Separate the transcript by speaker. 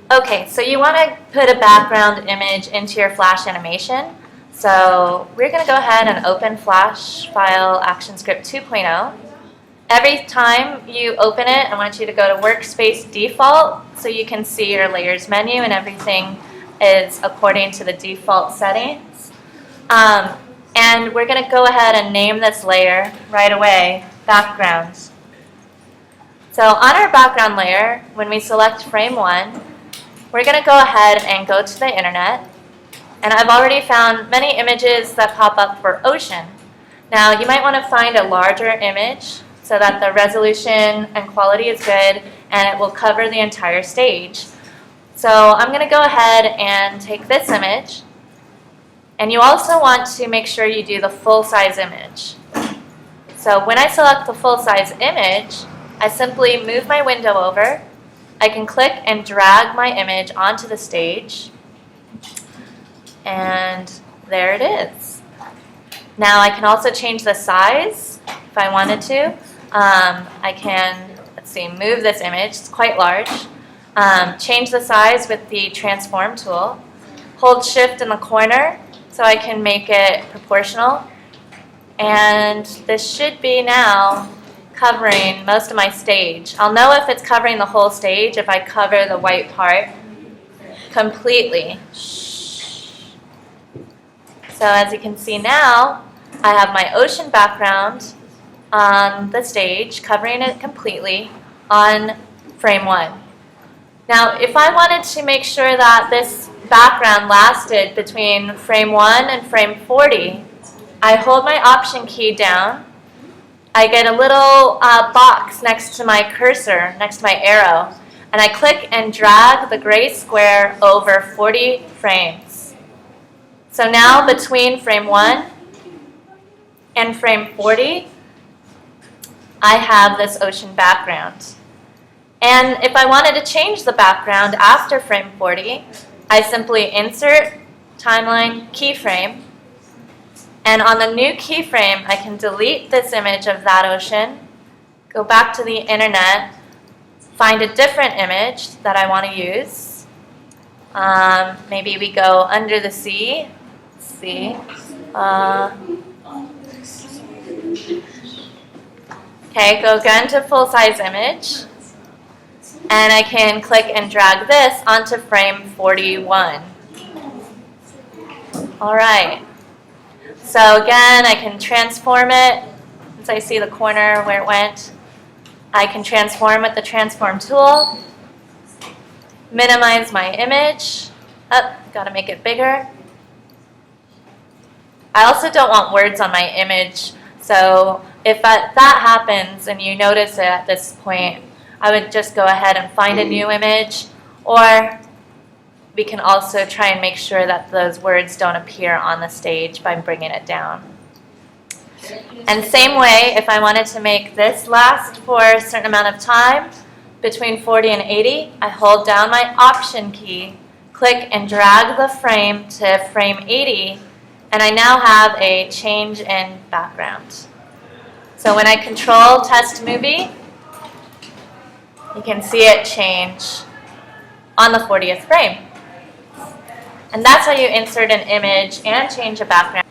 Speaker 1: Okay, so you want to put a background image into your Flash animation. So we're going to go ahead and open Flash File ActionScript 2.0. Every time you open it, I want you to go to Workspace Default so you can see your Layers menu and everything is according to the default settings. And we're going to go ahead and name this layer right away, Background. So on our background layer, when we select Frame 1, we're going to go ahead and go to the internet. And I've already found many images that pop up for ocean. Now, you might want to find a larger image so that the resolution and quality is good and it will cover the entire stage. So I'm going to go ahead and take this image. And you also want to make sure you do the full-size image. So when I select the full-size image, I simply move my window over. I can click and drag my image onto the stage. And there it is. Now I can also change the size if I wanted to. I can, move this image. It's quite large. Change the size with the transform tool. Hold shift in the corner so I can make it proportional. And this should be now covering most of my stage. I'll know if it's covering the whole stage if I cover the white part completely. So as you can see now, I have my ocean background on the stage, covering it completely on frame 1. Now, if I wanted to make sure that this background lasted between frame 1 and frame 40, I hold my Option key down. I get a little box next to my cursor, next to my arrow, and I click and drag the gray square over 40 frames. So now between frame 1 and frame 40, I have this ocean background. And if I wanted to change the background after frame 40, I simply insert timeline keyframe. And on the new keyframe, I can delete this image of that ocean, go back to the internet, find a different image that I want to use. Maybe we go under the sea. Let's see. Okay, go again to full-size image. And I can click and drag this onto frame 41. All right. So again, I can transform it. Once I see the corner where it went, I can transform with the transform tool. Minimize my image. Gotta make it bigger. I also don't want words on my image, so if that happens and you notice it at this point, I would just go ahead and find a new image, or we can also try and make sure that those words don't appear on the stage by bringing it down. And same way, if I wanted to make this last for a certain amount of time, between 40 and 80, I hold down my Option key, click and drag the frame to frame 80, and I now have a change in background. So when I control test movie, you can see it change on the 40th frame. And that's how you insert an image and change a background.